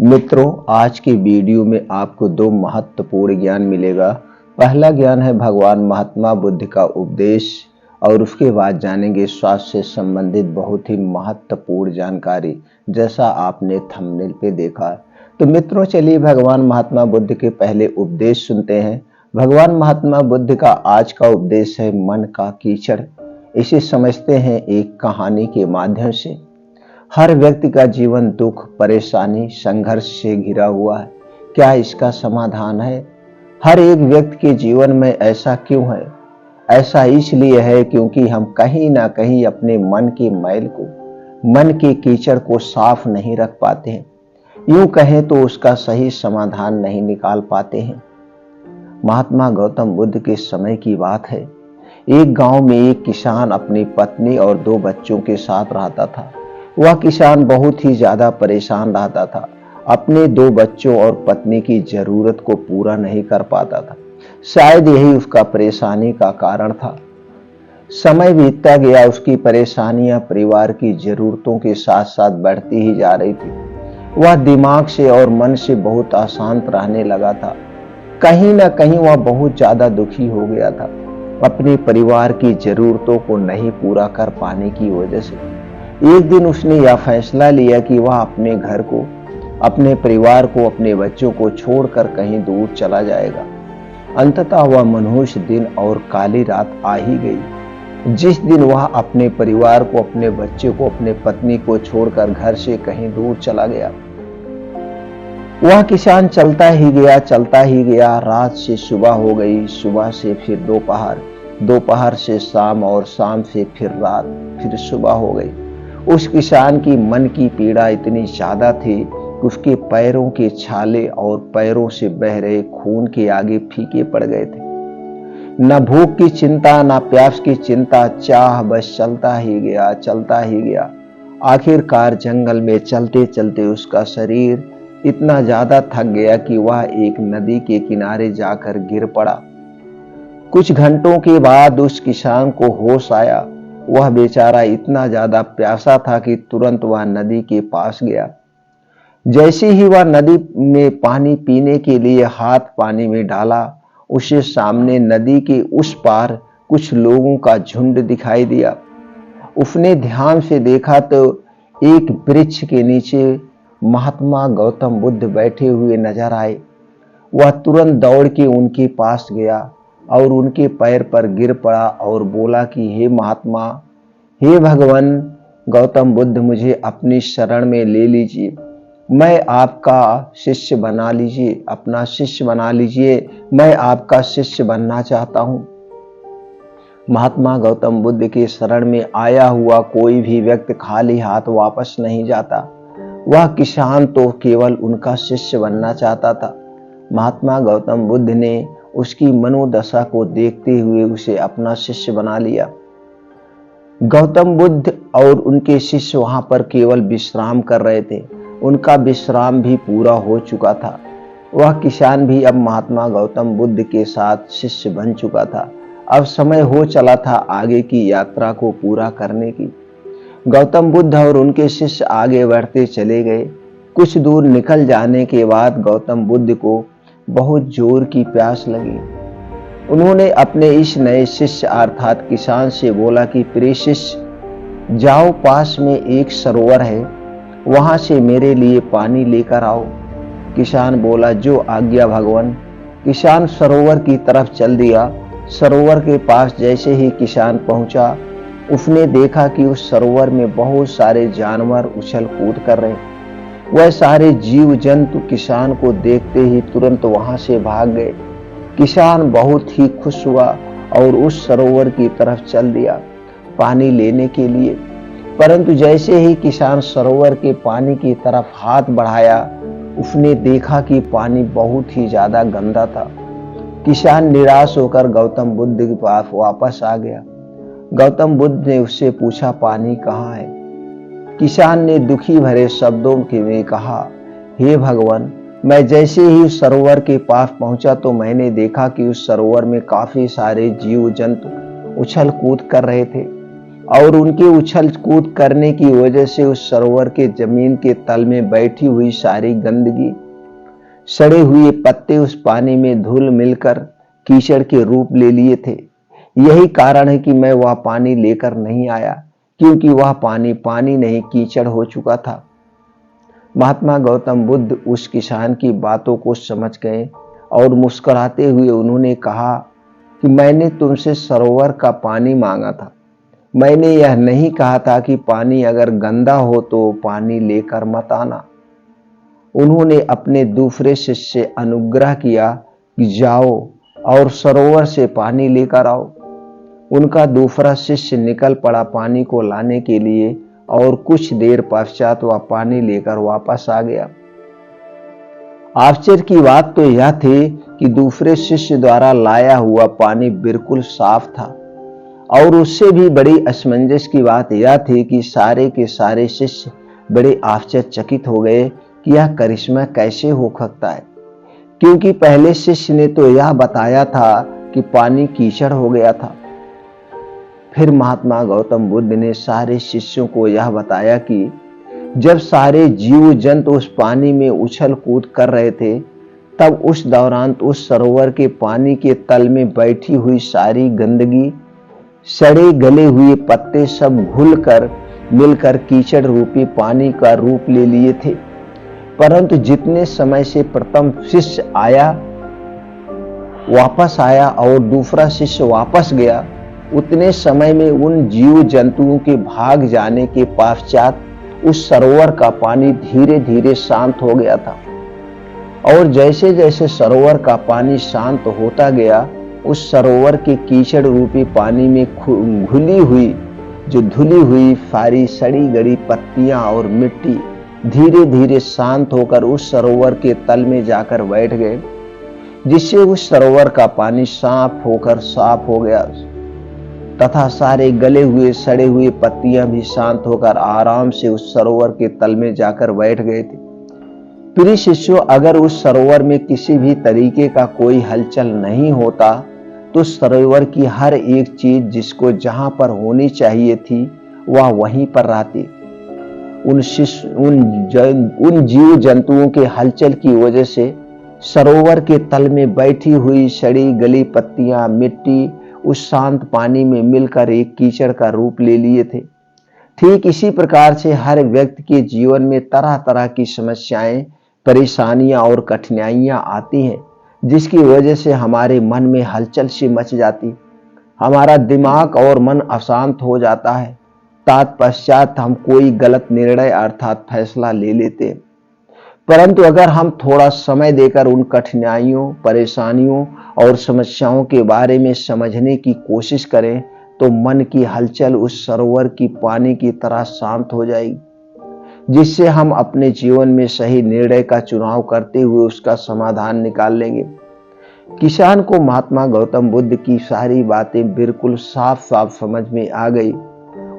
मित्रों, आज की वीडियो में आपको दो महत्वपूर्ण ज्ञान मिलेगा। पहला ज्ञान है भगवान महात्मा बुद्ध का उपदेश और उसके बाद जानेंगे स्वास्थ्य से संबंधित बहुत ही महत्वपूर्ण जानकारी, जैसा आपने थंबनेल पे देखा। तो मित्रों, चलिए भगवान महात्मा बुद्ध के पहले उपदेश सुनते हैं। भगवान महात्मा बुद्ध का आज का उपदेश है मन का कीचड़। इसे समझते हैं एक कहानी के माध्यम से। हर व्यक्ति का जीवन दुख, परेशानी, संघर्ष से घिरा हुआ है। क्या इसका समाधान है? हर एक व्यक्ति के जीवन में ऐसा क्यों है? ऐसा इसलिए है क्योंकि हम कहीं ना कहीं अपने मन के मैल को, मन के कीचड़ को साफ नहीं रख पाते हैं। यूं कहें तो उसका सही समाधान नहीं निकाल पाते हैं। महात्मा गौतम बुद्ध के समय की बात है। एक गांव में एक किसान अपनी पत्नी और दो बच्चों के साथ रहता था। वह किसान बहुत ही ज्यादा परेशान रहता था। अपने दो बच्चों और पत्नी की जरूरत को पूरा नहीं कर पाता था। शायद यही उसका परेशानी का कारण था। समय बीतता गया, उसकी परेशानियां परिवार की जरूरतों के साथ साथ बढ़ती ही जा रही थी। वह दिमाग से और मन से बहुत अशांत रहने लगा था। कहीं ना कहीं वह बहुत ज्यादा दुखी हो गया था, अपने परिवार की जरूरतों को नहीं पूरा कर पाने की वजह से। एक दिन उसने यह फैसला लिया कि वह अपने घर को, अपने परिवार को, अपने बच्चों को छोड़कर कहीं दूर चला जाएगा। अंततः वह मनहूस दिन और काली रात आ ही गई, जिस दिन वह अपने परिवार को, अपने बच्चे को, अपने पत्नी को छोड़कर घर से कहीं दूर चला गया। वह किसान चलता ही गया, चलता ही गया। रात से सुबह हो गई, सुबह से फिर दोपहर, दोपहर से शाम और शाम से फिर रात, फिर सुबह हो गई। उस किसान की मन की पीड़ा इतनी ज्यादा थी कि उसके पैरों के छाले और पैरों से बह रहे खून के आगे फीके पड़ गए थे। न भूख की चिंता, न प्यास की चिंता, चाह बस चलता ही गया, चलता ही गया। आखिरकार जंगल में चलते चलते उसका शरीर इतना ज्यादा थक गया कि वह एक नदी के किनारे जाकर गिर पड़ा। कुछ घंटों के बाद उस किसान को होश आया। वह बेचारा इतना ज्यादा प्यासा था कि तुरंत वह नदी के पास गया। जैसे ही वह नदी में पानी पीने के लिए हाथ पानी में डाला, उसे सामने नदी के उस पार कुछ लोगों का झुंड दिखाई दिया। उसने ध्यान से देखा तो एक वृक्ष के नीचे महात्मा गौतम बुद्ध बैठे हुए नजर आए। वह तुरंत दौड़ के उनके पास गया और उनके पैर पर गिर पड़ा और बोला कि हे महात्मा, हे भगवान गौतम बुद्ध, मुझे अपनी शरण में ले लीजिए। मैं आपका शिष्य बना लीजिए, अपना शिष्य बना लीजिए। मैं आपका शिष्य बनना चाहता हूं। महात्मा गौतम बुद्ध के शरण में आया हुआ कोई भी व्यक्ति खाली हाथ वापस नहीं जाता। वह किसान तो केवल उनका शिष्य बनना चाहता था। महात्मा गौतम बुद्ध ने उसकी मनोदशा को देखते हुए उसे अपना शिष्य बना लिया। गौतम बुद्ध और उनके शिष्य वहां पर केवल विश्राम कर रहे थे। उनका विश्राम भी पूरा हो चुका था। वह किसान भी अब महात्मा गौतम बुद्ध के साथ शिष्य बन चुका था। अब समय हो चला था आगे की यात्रा को पूरा करने की। गौतम बुद्ध और उनके शिष्य आगे बढ़ते चले गए। कुछ दूर निकल जाने के बाद गौतम बुद्ध को बहुत जोर की प्यास लगी। उन्होंने अपने इस नए शिष्य अर्थात किसान से बोला कि प्रिय शिष्य, जाओ, पास में एक सरोवर है, वहां से मेरे लिए पानी लेकर आओ। किसान बोला, जो आज्ञा भगवान। किसान सरोवर की तरफ चल दिया। सरोवर के पास जैसे ही किसान पहुंचा, उसने देखा कि उस सरोवर में बहुत सारे जानवर उछल कूद कर रहे। वह सारे जीव जंतु किसान को देखते ही तुरंत वहां से भाग गए। किसान बहुत ही खुश हुआ और उस सरोवर की तरफ चल दिया पानी लेने के लिए। परंतु जैसे ही किसान सरोवर के पानी की तरफ हाथ बढ़ाया, उसने देखा कि पानी बहुत ही ज्यादा गंदा था। किसान निराश होकर गौतम बुद्ध के पास वापस आ गया। गौतम बुद्ध ने उससे पूछा, पानी कहाँ है? किसान ने दुखी भरे शब्दों में कहा, हे भगवान, मैं जैसे ही उस सरोवर के पास पहुंचा तो मैंने देखा कि उस सरोवर में काफी सारे जीव जंतु उछल कूद कर रहे थे। और उनके उछल कूद करने की वजह से उस सरोवर के जमीन के तल में बैठी हुई सारी गंदगी, सड़े हुए पत्ते उस पानी में धुल मिलकर कीचड़ के रूप ले लिए थे। यही कारण है कि मैं वह पानी लेकर नहीं आया, क्योंकि वह पानी पानी नहीं कीचड़ हो चुका था। महात्मा गौतम बुद्ध उस किसान की बातों को समझ गए और मुस्कुराते हुए उन्होंने कहा कि मैंने तुमसे सरोवर का पानी मांगा था। मैंने यह नहीं कहा था कि पानी अगर गंदा हो तो पानी लेकर मत आना। उन्होंने अपने दूसरे शिष्य से अनुग्रह किया कि जाओ और सरोवर से पानी लेकर आओ। उनका दूसरा शिष्य निकल पड़ा पानी को लाने के लिए और कुछ देर पश्चात वह पानी लेकर वापस आ गया। आश्चर्य की बात तो यह थी कि दूसरे शिष्य द्वारा लाया हुआ पानी बिल्कुल साफ था, और उससे भी बड़ी असमंजस की बात यह थी कि सारे के सारे शिष्य बड़े आश्चर्यचकित हो गए कि यह करिश्मा कैसे हो सकता है, क्योंकि पहले शिष्य ने तो यह बताया था कि पानी कीचड़ हो गया था। फिर महात्मा गौतम बुद्ध ने सारे शिष्यों को यह बताया कि जब सारे जीव जंतु उस पानी में उछल कूद कर रहे थे, तब उस दौरान उस सरोवर के पानी के तल में बैठी हुई सारी गंदगी, सड़े गले हुए पत्ते सब घुलकर मिलकर कीचड़ रूपी पानी का रूप ले लिए थे। परंतु जितने समय से प्रथम शिष्य वापस आया और दूसरा शिष्य वापस गया, उतने समय में उन जीव जंतुओं के भाग जाने के पश्चात उस सरोवर का पानी धीरे धीरे शांत हो गया था। और जैसे जैसे सरोवर का पानी शांत होता गया, उस सरोवर के कीचड़ रूपी पानी में धुली हुई सारी सड़ी गड़ी पत्तियां और मिट्टी धीरे धीरे शांत होकर उस सरोवर के तल में जाकर बैठ गए, जिससे उस सरोवर का पानी साफ होकर साफ हो गया तथा सारे गले हुए सड़े हुए पत्तियां भी शांत होकर आराम से उस सरोवर के तल में जाकर बैठ गए थे। प्रिय शिष्यों, अगर उस सरोवर में किसी भी तरीके का कोई हलचल नहीं होता तो सरोवर की हर एक चीज जिसको जहां पर होनी चाहिए थी वह वहीं पर रहती। उन जीव जंतुओं के हलचल की वजह से सरोवर के तल में बैठी हुई सड़ी गली पत्तियां, मिट्टी उस शांत पानी में मिलकर एक कीचड़ का रूप ले लिए थे। ठीक इसी प्रकार से हर व्यक्ति के जीवन में तरह तरह की समस्याएं, परेशानियां और कठिनाइयां आती हैं, जिसकी वजह से हमारे मन में हलचल सी मच जाती, हमारा दिमाग और मन अशांत हो जाता है। तत्पश्चात हम कोई गलत निर्णय अर्थात फैसला ले लेते हैं। परंतु अगर हम थोड़ा समय देकर उन कठिनाइयों, परेशानियों और समस्याओं के बारे में समझने की कोशिश करें तो मन की हलचल उस सरोवर की पानी की तरह शांत हो जाएगी, जिससे हम अपने जीवन में सही निर्णय का चुनाव करते हुए उसका समाधान निकाल लेंगे। किसान को महात्मा गौतम बुद्ध की सारी बातें बिल्कुल साफ साफ समझ में आ गई।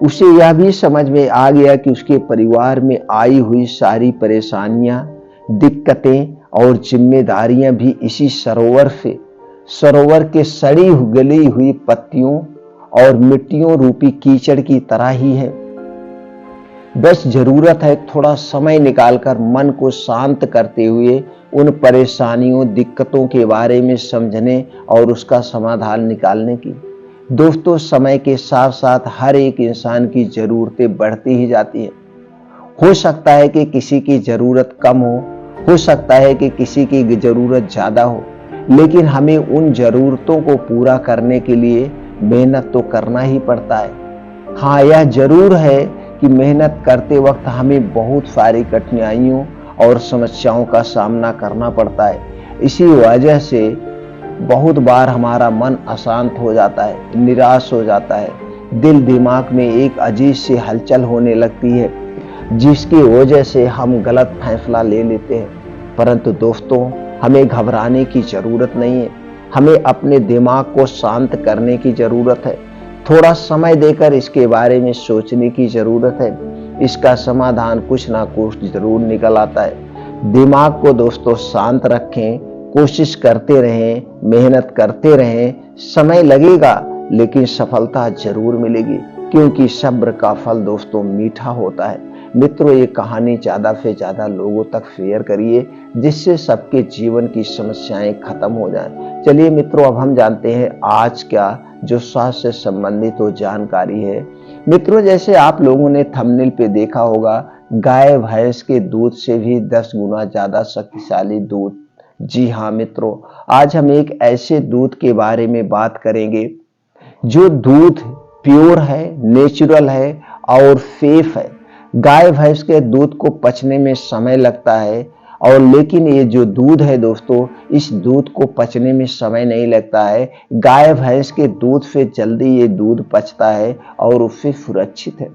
उसे यह भी समझ में आ गया कि उसके परिवार में आई हुई सारी परेशानियां, दिक्कतें और जिम्मेदारियां भी इसी सरोवर के सड़ी गली हुई पत्तियों और मिट्टियों रूपी कीचड़ की तरह ही है। बस जरूरत है थोड़ा समय निकालकर मन को शांत करते हुए उन परेशानियों, दिक्कतों के बारे में समझने और उसका समाधान निकालने की। दोस्तों, समय के साथ साथ हर एक इंसान की जरूरतें बढ़ती ही जाती हैं। हो सकता है कि किसी की जरूरत कम हो सकता है कि किसी की जरूरत ज्यादा हो, लेकिन हमें उन जरूरतों को पूरा करने के लिए मेहनत तो करना ही पड़ता है। हाँ, यह जरूर है कि मेहनत करते वक्त हमें बहुत सारी कठिनाइयों और समस्याओं का सामना करना पड़ता है। इसी वजह से बहुत बार हमारा मन अशांत हो जाता है, निराश हो जाता है, दिल दिमाग में एक अजीब सी हलचल होने लगती है, जिसकी वजह से हम गलत फैसला ले लेते हैं। परंतु दोस्तों, हमें घबराने की जरूरत नहीं है। हमें अपने दिमाग को शांत करने की जरूरत है। थोड़ा समय देकर इसके बारे में सोचने की जरूरत है। इसका समाधान कुछ ना कुछ जरूर निकल आता है। दिमाग को दोस्तों शांत रखें, कोशिश करते रहें, मेहनत करते रहें। समय लगेगा लेकिन सफलता जरूर मिलेगी। क्योंकि सब्र का फल दोस्तों मीठा होता है। मित्रों, ये कहानी ज़्यादा से ज़्यादा लोगों तक शेयर करिए, जिससे सबके जीवन की समस्याएं खत्म हो जाएं। चलिए मित्रों, अब हम जानते हैं आज क्या जो स्वास्थ्य से संबंधित वो जानकारी है। मित्रों, जैसे आप लोगों ने थंबनेल पे देखा होगा, गाय भैंस के दूध से भी 10 गुना ज्यादा शक्तिशाली दूध। जी हाँ मित्रों, आज हम एक ऐसे दूध के बारे में बात करेंगे जो दूध प्योर है, नेचुरल है और सेफ है। गाय भैंस के दूध को पचने में समय लगता है, और लेकिन ये जो दूध है दोस्तों, इस दूध को पचने में समय नहीं लगता है। गाय भैंस के दूध से जल्दी ये दूध पचता है और उससे सुरक्षित है।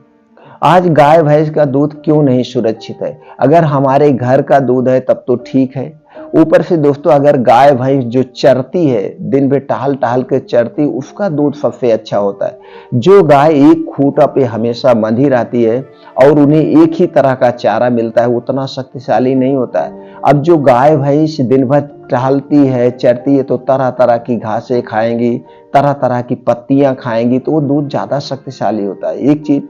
आज गाय भैंस का दूध क्यों नहीं सुरक्षित है? अगर हमारे घर का दूध है तब तो ठीक है। ऊपर से दोस्तों, अगर गाय भैंस जो चरती है, दिन भर टहल टहल के चरती, उसका दूध सबसे अच्छा होता है। जो गाय एक खूंटा पे हमेशा बंधी रहती है और उन्हें एक ही तरह का चारा मिलता है, उतना शक्तिशाली नहीं होता है। अब जो गाय भैंस दिन भर टहलती है, चरती है, तो तरह तरह की घासें खाएंगी, तरह तरह की पत्तियां खाएंगी, तो वो दूध ज्यादा शक्तिशाली होता है। एक चीज।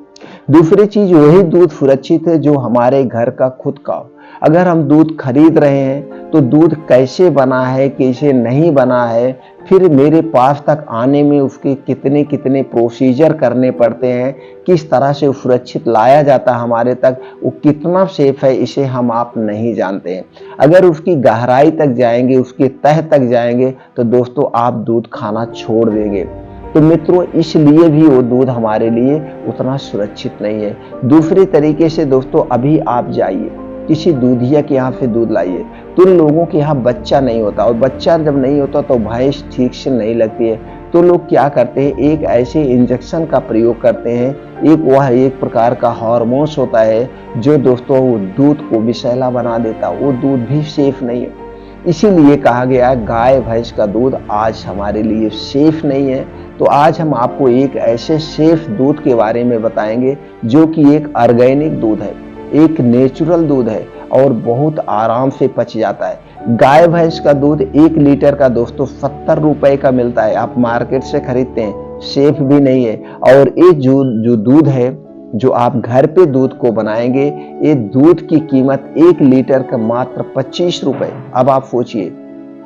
दूसरी चीज, वही दूध सुरक्षित है जो हमारे घर का खुद का हो। अगर हम दूध खरीद रहे हैं तो दूध कैसे बना है, कैसे नहीं बना है, फिर मेरे पास तक आने में उसके कितने कितने प्रोसीजर करने पड़ते हैं, किस तरह से सुरक्षित लाया जाता है हमारे तक, वो कितना सेफ है, इसे हम आप नहीं जानते हैं। अगर उसकी गहराई तक जाएंगे, उसके तह तक जाएंगे, तो दोस्तों आप दूध खाना छोड़ देंगे। तो मित्रों, इसलिए भी वो दूध हमारे लिए उतना सुरक्षित नहीं है। दूसरे तरीके से दोस्तों, अभी आप जाइए किसी दूधिया के यहाँ से दूध लाइए, तो उन लोगों के यहाँ बच्चा नहीं होता, और बच्चा जब नहीं होता तो भैंस ठीक से नहीं लगती है। तो लोग क्या करते हैं, एक ऐसे इंजेक्शन का प्रयोग करते हैं। वह एक प्रकार का हार्मोन्स होता है जो दोस्तों वो दूध को विषैला बना देता है। वो दूध भी सेफ नहीं है। इसीलिए कहा गया गाय भैंस का दूध आज हमारे लिए सेफ नहीं है। तो आज हम आपको एक ऐसे सेफ दूध के बारे में बताएंगे जो कि एक ऑर्गेनिक दूध है, एक नेचुरल दूध है और बहुत आराम से पच जाता है। गाय भैंस का दूध 1 लीटर का दोस्तों 70 रुपए का मिलता है। आप मार्केट से खरीदते हैं, सेफ भी नहीं है। और ये जो दूध है, जो आप घर पे दूध को बनाएंगे, ये दूध की कीमत 1 लीटर का मात्र 25 रुपए। अब आप सोचिए,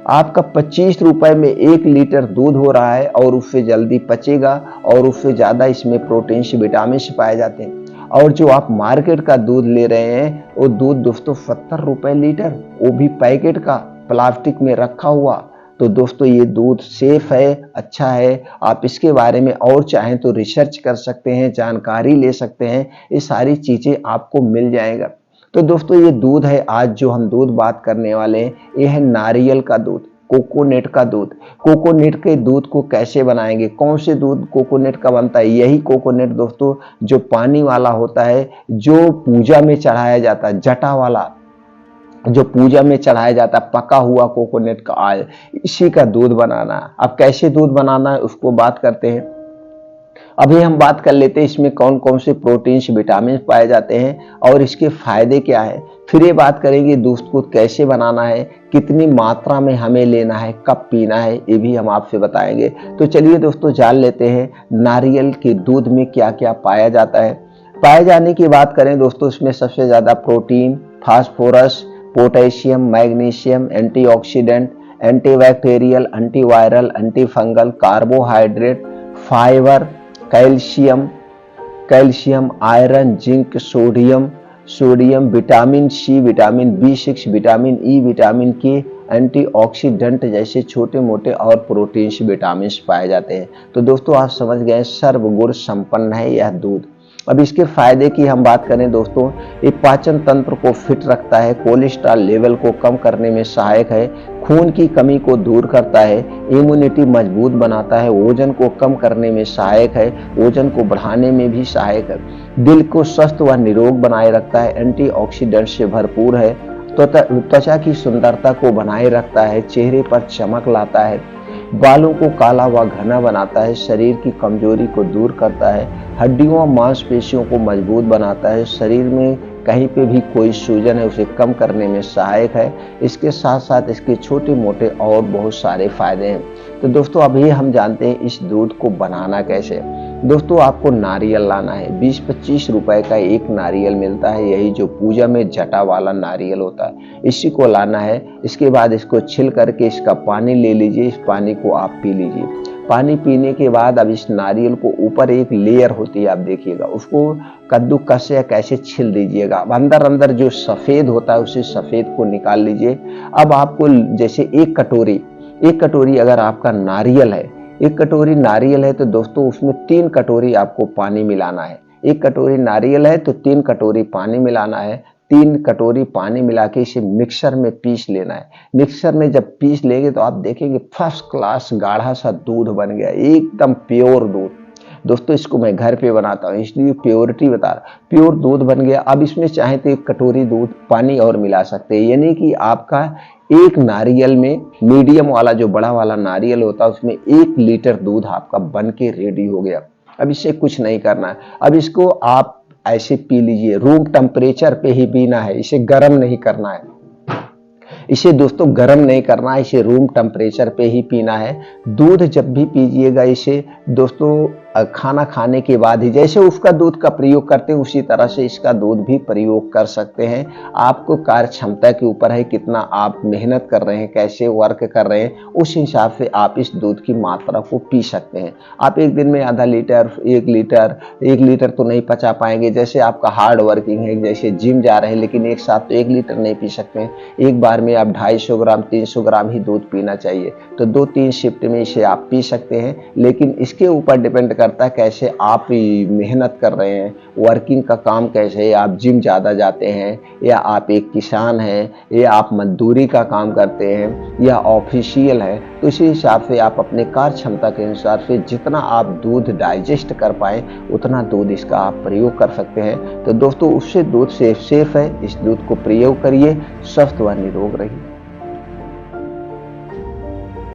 आपका 25 रुपए में 1 लीटर दूध हो रहा है और उससे जल्दी पचेगा और उससे ज्यादा इसमें प्रोटीन विटामिन पाए जाते हैं। और जो आप मार्केट का दूध ले रहे हैं, वो दूध दोस्तों 70 रुपए लीटर, वो भी पैकेट का, प्लास्टिक में रखा हुआ। तो दोस्तों ये दूध सेफ है, अच्छा है। आप इसके बारे में और चाहें तो रिसर्च कर सकते हैं, जानकारी ले सकते हैं, ये सारी चीजें आपको मिल जाएगा। तो दोस्तों ये दूध है, आज जो हम दूध बात करने वाले हैं, ये है नारियल का दूध, कोकोनट का दूध। कोकोनट के दूध को कैसे बनाएंगे, कौन से दूध कोकोनट का बनता है? यही कोकोनट दोस्तों जो पानी वाला होता है, जो पूजा में चढ़ाया जाता है, जटा वाला जो पूजा में चढ़ाया जाता है, पका हुआ कोकोनट का ऑयल, इसी का दूध बनाना है। अब कैसे दूध बनाना है उसको बात करते हैं। अभी हम बात कर लेते हैं इसमें कौन कौन से प्रोटीन विटामिन पाए जाते हैं और इसके फायदे क्या है। फिर ये बात करेंगे दूध को कैसे बनाना है, कितनी मात्रा में हमें लेना है, कब पीना है, ये भी हम आपसे बताएंगे। तो चलिए दोस्तों जान लेते हैं नारियल के दूध में क्या क्या पाया जाता है। पाए जाने की बात करें दोस्तों, इसमें सबसे ज्यादा protein, phosphorus, potassium, magnesium, antioxidant, antibacterial, antiviral, antifungal, carbohydrate, fibre, calcium, iron, zinc, sodium, vitamin C, vitamin B6, vitamin E, vitamin K, antioxidant जैसे छोटे मोटे और प्रोटीन विटामिन पाए जाते हैं। तो दोस्तों आप समझ गए, सर्वगुण संपन्न है यह दूध। अब इसके फायदे की हम बात करें दोस्तों, ये पाचन तंत्र को फिट रखता है, कोलेस्ट्रॉल लेवल को कम करने में सहायक है, खून की कमी को दूर करता है, इम्यूनिटी मजबूत बनाता है, वजन को कम करने में सहायक है, वजन को बढ़ाने में भी सहायक है, दिल को स्वस्थ व निरोग बनाए रखता है, एंटीऑक्सीडेंट से भरपूर है, त्वचा की सुंदरता को बनाए रखता है, चेहरे पर चमक लाता है, बालों को काला व घना बनाता है, शरीर की कमजोरी को दूर करता है, हड्डियों और मांसपेशियों को मजबूत बनाता है, शरीर में कहीं पे भी कोई सूजन है उसे कम करने में सहायक है। इसके साथ साथ इसके छोटे मोटे और बहुत सारे फायदे हैं। तो दोस्तों अभी हम जानते हैं इस दूध को बनाना कैसे। दोस्तों आपको नारियल लाना है, 20-25 रुपए का एक नारियल मिलता है, यही जो पूजा में जटा वाला नारियल होता है, इसी को लाना है। इसके बाद इसको छिल करके इसका पानी ले लीजिए, इस पानी को आप पी लीजिए। पानी पीने के बाद अब इस नारियल को ऊपर एक लेयर होती है, आप देखिएगा, उसको कद्दूकस या कैसे छील दीजिएगा। अब अंदर अंदर जो सफ़ेद होता है उसी सफ़ेद को निकाल लीजिए। अब आपको जैसे एक कटोरी अगर आपका नारियल है, एक कटोरी नारियल है तो दोस्तों उसमें 3 कटोरी आपको पानी मिलाना है। एक कटोरी नारियल है तो 3 कटोरी पानी मिलाना है। 3 कटोरी पानी मिला के इसे मिक्सर में पीस लेना है। मिक्सर में जब पीस लेंगे तो आप देखेंगे फर्स्ट क्लास गाढ़ा सा दूध बन गया, एकदम प्योर दूध। दोस्तों इसको मैं घर पे बनाता हूँ इसलिए प्योरिटी बता रहा, प्योर दूध बन गया। अब इसमें चाहे तो 1 कटोरी दूध पानी और मिला सकते हैं, यानी कि आपका एक नारियल में, मीडियम वाला जो बड़ा वाला नारियल होता है उसमें 1 लीटर दूध आपका बन के रेडी हो गया। अब इससे कुछ नहीं करना है, अब इसको आप ऐसे पी लीजिए, रूम टेम्परेचर पे ही पीना है, इसे गर्म नहीं करना है। इसे दोस्तों गर्म नहीं करना है, इसे रूम टेम्परेचर पे ही पीना है। दूध जब भी पीजिएगा इसे दोस्तों खाना खाने के बाद ही, जैसे उसका दूध का प्रयोग करते हैं उसी तरह से इसका दूध भी प्रयोग कर सकते हैं। आपको कार्य क्षमता के ऊपर है, कितना आप मेहनत कर रहे हैं, कैसे वर्क कर रहे हैं, उस हिसाब से आप इस दूध की मात्रा को पी सकते हैं। आप एक दिन में आधा लीटर, 1 लीटर तो नहीं पचा पाएंगे, जैसे आपका हार्ड वर्किंग है, जैसे जिम जा रहे हैं, लेकिन एक साथ तो 1 लीटर नहीं पी सकते हैं। एक बार में आप 250 ग्राम 300 ग्राम ही दूध पीना चाहिए। तो 2-3 शिफ्ट में इसे आप पी सकते हैं, लेकिन इसके ऊपर डिपेंड करता है कैसे आप मेहनत कर रहे हैं, वर्किंग का काम कैसे है, आप जिम ज़्यादा जाते हैं या आप एक किसान हैं या आप मजदूरी का काम करते हैं या ऑफिशियल है, तो इसी हिसाब से आप अपने कार्य क्षमता के अनुसार से जितना आप दूध डाइजेस्ट कर पाएँ उतना दूध इसका आप प्रयोग कर सकते हैं। तो दोस्तों उससे दूध सेफ है, इस दूध को प्रयोग करिए, स्वस्थ व निरोग रहिए।